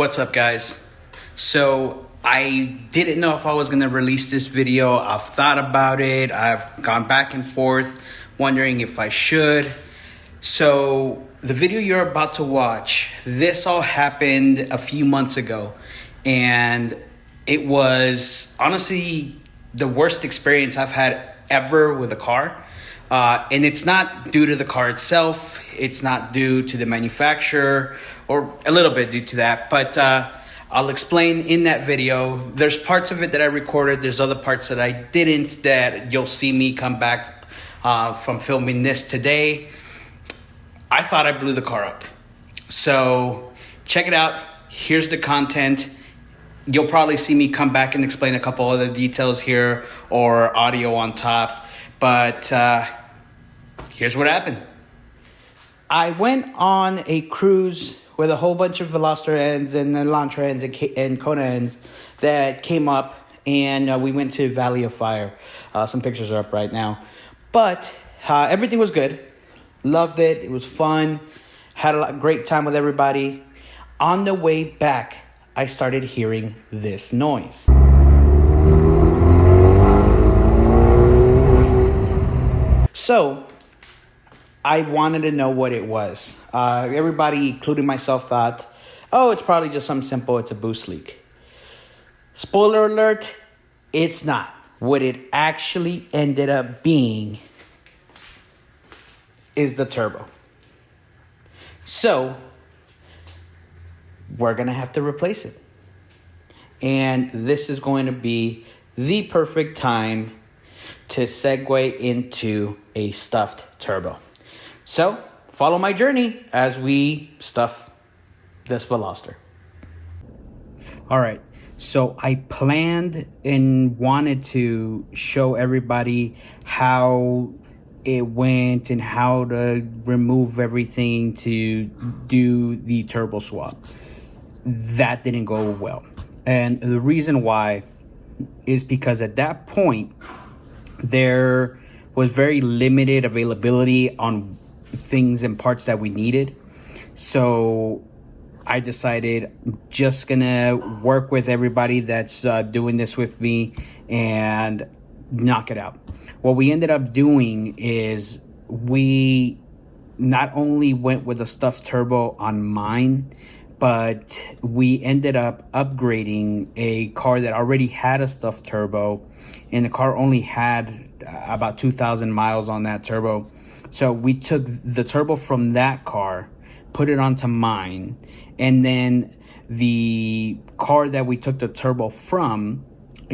What's up, guys? So I didn't know if I was going to release this video. I've thought about it. I've gone back and forth wondering if I should. So the video you're about to watch, this all happened a few months ago, and it was honestly the worst experience I've had ever with a car. And it's not due to the car itself. It's not due to the manufacturer, or a little bit due to that. But I'll explain in that video. There's parts of it that I recorded. There's other parts that I didn't, that you'll see me come back from filming this today. I thought I blew the car up. So check it out. Here's the content. You'll probably see me come back and explain a couple other details here or audio on top. But here's what happened. I went on a cruise with a whole bunch of Veloster ends and Elantra ends and Kona ends that came up, and we went to Valley of Fire. Some pictures are up right now. But everything was good. Loved it. It was fun. Had a great time with everybody. On the way back, I started hearing this noise. So I wanted to know what it was. Everybody, including myself, thought, oh, it's probably just something simple. It's a boost leak. Spoiler alert, it's not. What it actually ended up being is the turbo. So we're going to have to replace it. And this is going to be the perfect time to segue into a stuffed turbo. So follow my journey as we stuff this Veloster. All right, so I planned and wanted to show everybody how it went and how to remove everything to do the turbo swap. That didn't go well. And the reason why is because at that point, there was very limited availability on things and parts that we needed. So I decided I'm just gonna work with everybody that's doing this with me and knock it out. What we ended up doing is we not only went with a stuffed turbo on mine, but we ended up upgrading a car that already had a stuffed turbo, and the car only had about 2,000 miles on that turbo. So we took the turbo from that car, put it onto mine, and then the car that we took the turbo from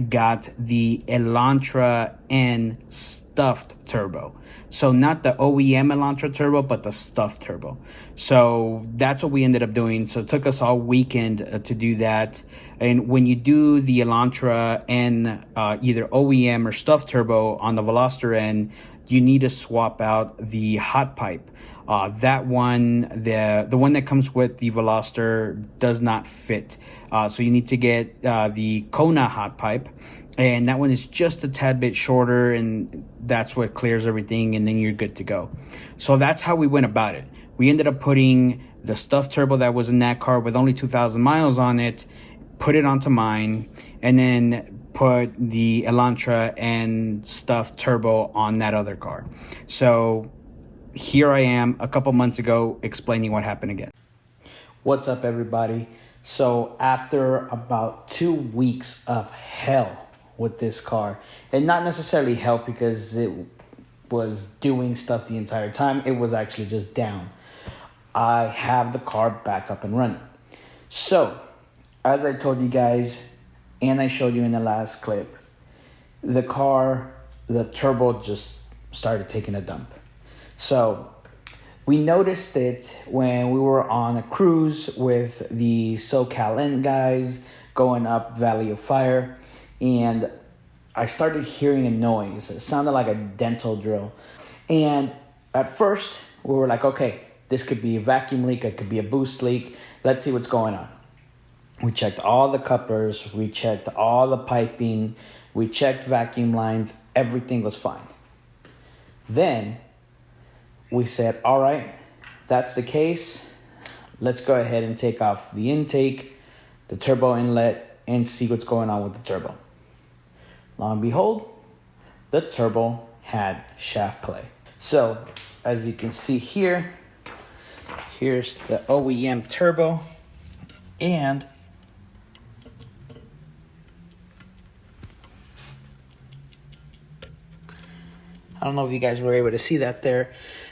got the Elantra N stuffed turbo. So not the OEM Elantra turbo, but the stuffed turbo. So that's what we ended up doing. So it took us all weekend to do that. And when you do the Elantra N either OEM or stuffed turbo on the Veloster end, you need to swap out the hot pipe. That one, the one that comes with the Veloster, does not fit. So you need to get the Kona hot pipe, and that one is just a tad bit shorter, and that's what clears everything, and then you're good to go. So that's how we went about it. We ended up putting the stuffed turbo that was in that car with only 2,000 miles on it, put it onto mine, and then put the Elantra and stuffed turbo on that other car. So here I am a couple months ago explaining what happened again. What's up, everybody? So after about 2 weeks of hell with this car, and not necessarily hell because it was doing stuff the entire time, it was actually just down, I have the car back up and running. So as I told you guys, and I showed you in the last clip, the car, the turbo just started taking a dump. So we noticed it when we were on a cruise with the SoCal End guys going up Valley of Fire, and I started hearing a noise. It sounded like a dental drill. And at first we were like, okay, this could be a vacuum leak, it could be a boost leak. Let's see what's going on. We checked all the couplers, we checked all the piping, we checked vacuum lines, everything was fine. Then we said, all right, that's the case. Let's go ahead and take off the intake, the turbo inlet, and see what's going on with the turbo. Lo and behold, the turbo had shaft play. So as you can see here, here's the OEM turbo, and I don't know if you guys were able to see that there,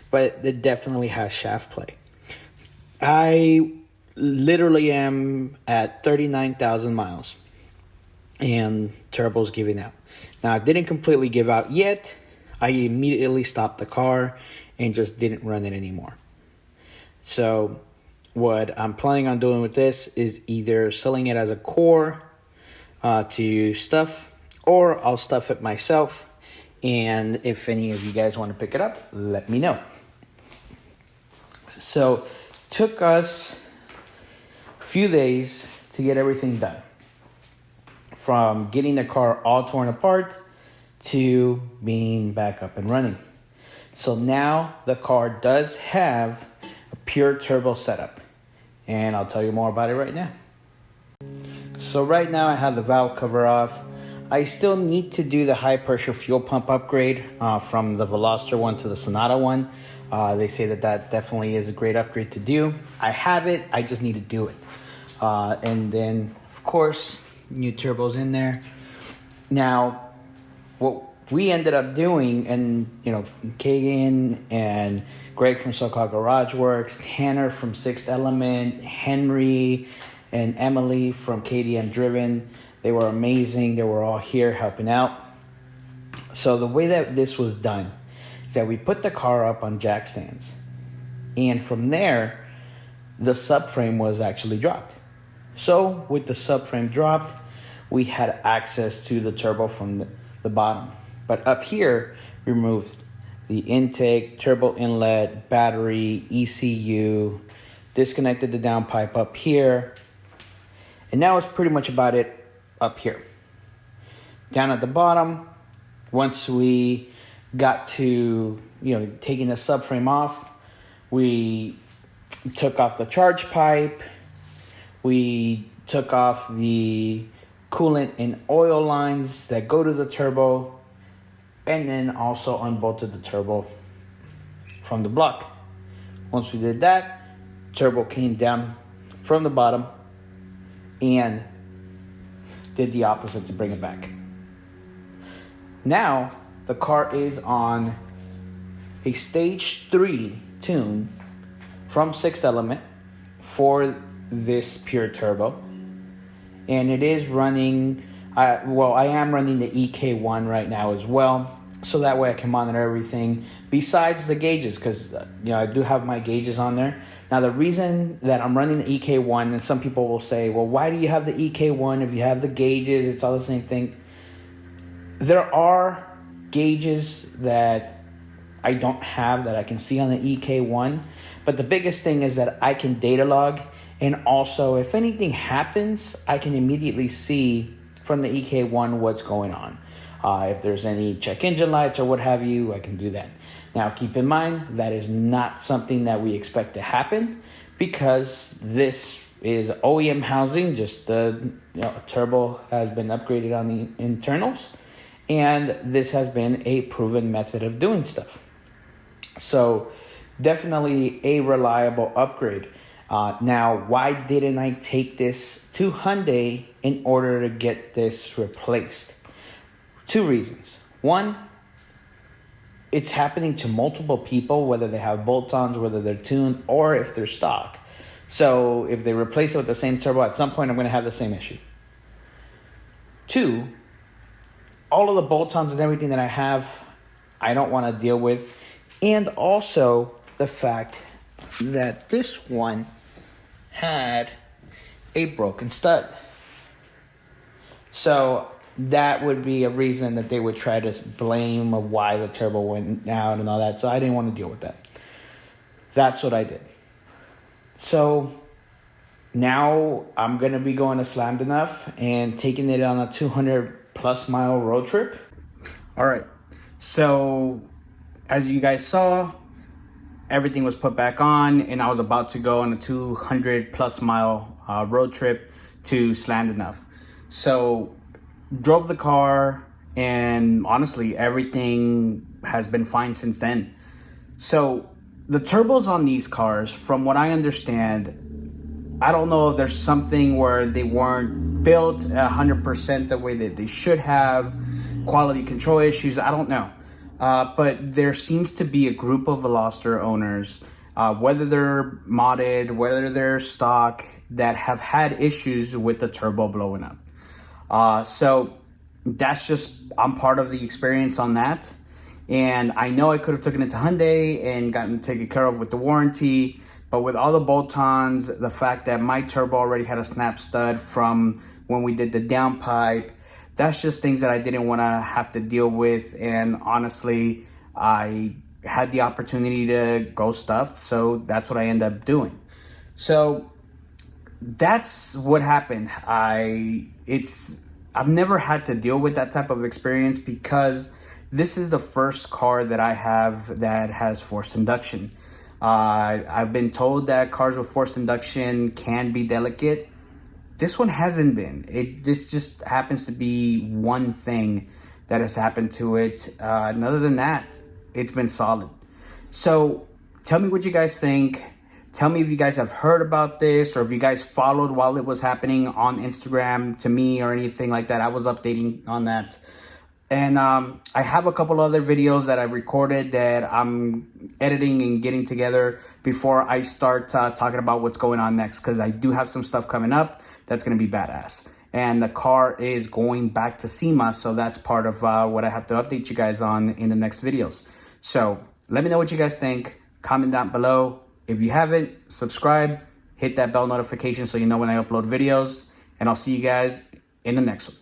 but it definitely has shaft play. I literally am at 39,000 miles and turbo's giving out. Now, it didn't completely give out yet. I immediately stopped the car and just didn't run it anymore. So what I'm planning on doing with this is either selling it as a core to stuff, or I'll stuff it myself. And if any of you guys want to pick it up, let me know. So took us a few days to get everything done. From getting the car all torn apart to being back up and running. So now the car does have a pure turbo setup. And I'll tell you more about it right now. So right now I have the valve cover off. I still need to do the high pressure fuel pump upgrade from the Veloster one to the Sonata one. They say that definitely is a great upgrade to do. I have it, I just need to do it. And then, of course, new turbos in there. Now, what we ended up doing, and Kagan and Greg from SoCal Garage Works, Tanner from Sixth Element, Henry and Emily from KDM Driven, they were amazing. They were all here helping out. So the way that this was done is that we put the car up on jack stands, and from there the subframe was actually dropped. So with the subframe dropped, we had access to the turbo from the bottom. But up here, we removed the intake, turbo inlet, battery, ECU, disconnected the downpipe up here, and that was pretty much about it up here. Down at the bottom, once we got to taking the subframe off, we took off the charge pipe, we took off the coolant and oil lines that go to the turbo, and then also unbolted the turbo from the block. Once we did that, turbo came down from the bottom and did the opposite to bring it back. Now the car is on a stage 3 tune from Sixth Element for this pure turbo, and it is running I am running the EK1 right now as well, so that way I can monitor everything besides the gauges, because I do have my gauges on there. Now the reason that I'm running the EK1, and some people will say, well, why do you have the EK1 if you have the gauges? It's all the same thing. There are gauges that I don't have that I can see on the EK1, but the biggest thing is that I can data log, and also if anything happens, I can immediately see from the EK1 what's going on. If there's any check engine lights or what have you, I can do that. Now keep in mind, that is not something that we expect to happen, because this is OEM housing, just the turbo has been upgraded on the internals, and this has been a proven method of doing stuff. So definitely a reliable upgrade. Now, why didn't I take this to Hyundai in order to get this replaced? Two reasons. One, it's happening to multiple people, whether they have bolt-ons, whether they're tuned, or if they're stock. So if they replace it with the same turbo, at some point I'm going to have the same issue. Two, all of the bolt-ons and everything that I have, I don't want to deal with. And also the fact that this one had a broken stud. So that would be a reason that they would try to blame of why the turbo went out and all that. So I didn't want to deal with that. That's what I did. So now I'm going to be going to Slammed Enough and taking it on a 200 plus mile road trip. All right. So as you guys saw, everything was put back on, and I was about to go on a 200 plus mile road trip to slant enough. So drove the car, and honestly, everything has been fine since then. So the turbos on these cars, from what I understand, I don't know if there's something where they weren't built 100% the way that they should have, quality control issues, I don't know. But there seems to be a group of Veloster owners, whether they're modded, whether they're stock, that have had issues with the turbo blowing up. So that's just, I'm part of the experience on that. And I know I could have taken it to Hyundai and gotten taken care of with the warranty, but with all the bolt-ons, the fact that my turbo already had a snap stud from when we did the downpipe, that's just things that I didn't want to have to deal with. And honestly, I had the opportunity to go stuffed, so that's what I ended up doing. So that's what happened. I've never had to deal with that type of experience because this is the first car that I have that has forced induction. I've been told that cars with forced induction can be delicate. This one hasn't been. This just happens to be one thing that has happened to it. And other than that, it's been solid. So tell me what you guys think. Tell me if you guys have heard about this or if you guys followed while it was happening on Instagram to me or anything like that. I was updating on that. And I have a couple other videos that I recorded that I'm editing and getting together before I start talking about what's going on next, because I do have some stuff coming up that's going to be badass. And the car is going back to SEMA, so that's part of what I have to update you guys on in the next videos. So let me know what you guys think. Comment down below. If you haven't, subscribe, hit that bell notification so you know when I upload videos. And I'll see you guys in the next one.